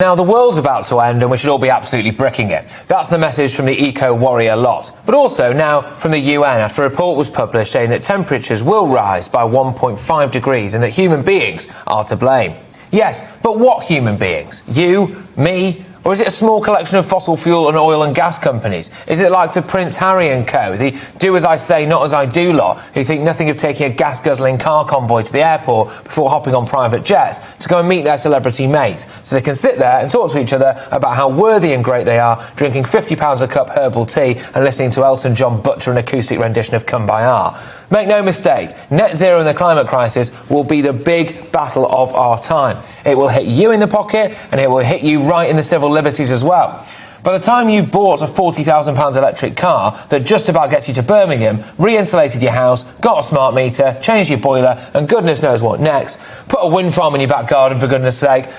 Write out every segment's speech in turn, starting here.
Now, the world's about to end and we should all be absolutely bricking it. That's the message from the eco-warrior lot. But also now from the UN after a report was published saying that temperatures will rise by 1.5 degrees and that human beings are to blame. Yes, but what human beings? You, me? Or is it a small collection of fossil fuel and oil and gas companies? Is it the likes of Prince Harry and co, the do as I say, not as I do lot, who think nothing of taking a gas-guzzling car convoy to the airport before hopping on private jets to go and meet their celebrity mates, so they can sit there and talk to each other about how worthy and great they are, drinking £50 a cup herbal tea and listening to Elton John butcher an acoustic rendition of Come By Our. Make no mistake, net zero and the climate crisis will be the big battle of our time. It will hit you in the pocket and it will hit you right in the civil liberties as well. By the time you've bought a £40,000 electric car that just about gets you to Birmingham, re-insulated your house, got a smart meter, changed your boiler, and goodness knows what next, put a wind farm in your back garden for goodness sake,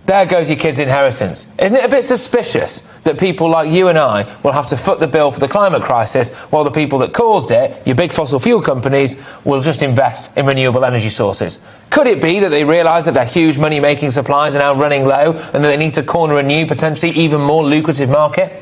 there goes your kid's inheritance. Isn't it a bit suspicious that people like you and I will have to foot the bill for the climate crisis while the people that caused it, your big fossil fuel companies, will just invest in renewable energy sources? Could it be that they realise that their huge money-making supplies are now running low and that they need to corner a new, potentially even more lucrative market?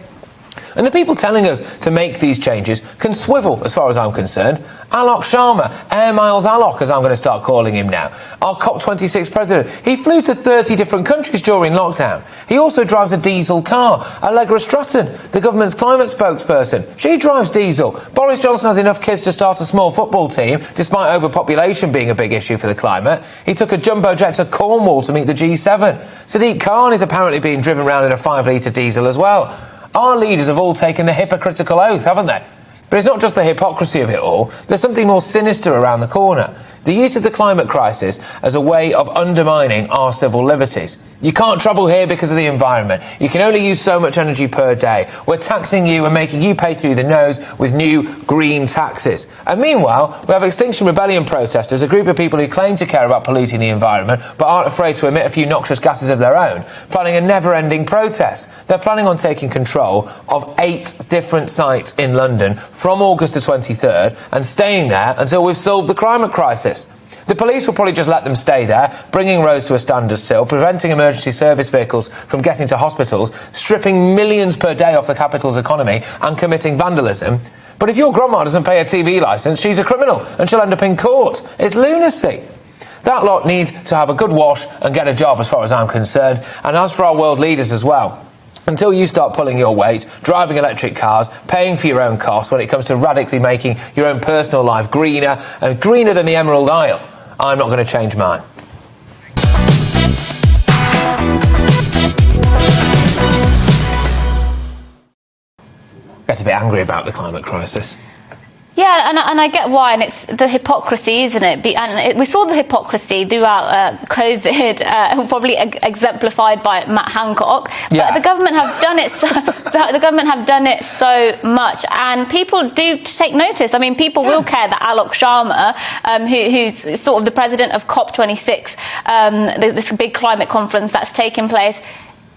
And the people telling us to make these changes can swivel, as far as I'm concerned. Alok Sharma, Air Miles Alok, as I'm going to start calling him now, our COP26 president. He flew to 30 different countries during lockdown. He also drives a diesel car. Allegra Stratton, the government's climate spokesperson, she drives diesel. Boris Johnson has enough kids to start a small football team, despite overpopulation being a big issue for the climate. He took a jumbo jet to Cornwall to meet the G7. Sadiq Khan is apparently being driven around in a 5-litre diesel as well. Our leaders have all taken the hypocritical oath, haven't they? But it's not just the hypocrisy of it all. There's something more sinister around the corner. The use of the climate crisis as a way of undermining our civil liberties. You can't travel here because of the environment. You can only use so much energy per day. We're taxing you and making you pay through the nose with new green taxes. And meanwhile, we have Extinction Rebellion protesters, a group of people who claim to care about polluting the environment but aren't afraid to emit a few noxious gases of their own, planning a never-ending protest. They're planning on taking control of 8 different sites in London from August the 23rd and staying there until we've solved the climate crisis. The police will probably just let them stay there, bringing roads to a standstill, preventing emergency service vehicles from getting to hospitals, stripping millions per day off the capital's economy and committing vandalism. But if your grandma doesn't pay a TV licence, she's a criminal and she'll end up in court. It's lunacy. That lot need to have a good wash and get a job as far as I'm concerned. And as for our world leaders as well, until you start pulling your weight, driving electric cars, paying for your own costs when it comes to radically making your own personal life greener and greener than the Emerald Isle, I'm not going to change mine. Get a bit angry about the climate crisis. Yeah, and I get why, and it's the hypocrisy, isn't it? We saw the hypocrisy throughout COVID, probably exemplified by Matt Hancock. But the government have done it. The government have done it so much, and people do take notice. I mean, people will care that Alok Sharma, who's sort of the president of COP26, this big climate conference that's taking place,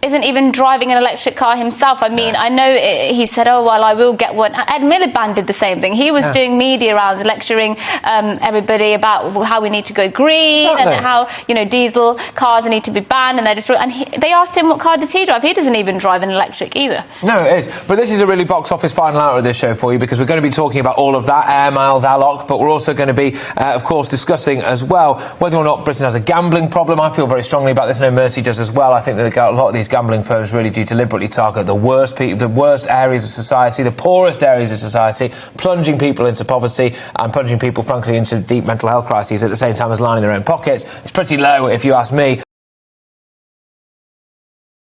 isn't even driving an electric car himself. I mean, I know he said, oh, well, I will get one. Ed Miliband did the same thing. He was doing media rounds, lecturing everybody about how we need to go green and how, diesel cars need to be banned. And they asked him what car does he drive. He doesn't even drive an electric either. No, it is. But this is a really box office final hour of this show for you, because we're going to be talking about all of that, Air Miles Alok, but we're also going to be, of course, discussing as well whether or not Britain has a gambling problem. I feel very strongly about this. No Mercy does as well. I think that a lot of these gambling firms really do deliberately target the worst people, the worst areas of society, the poorest areas of society, plunging people into poverty and plunging people, frankly, into deep mental health crises at the same time as lining their own pockets. It's pretty low, if you ask me.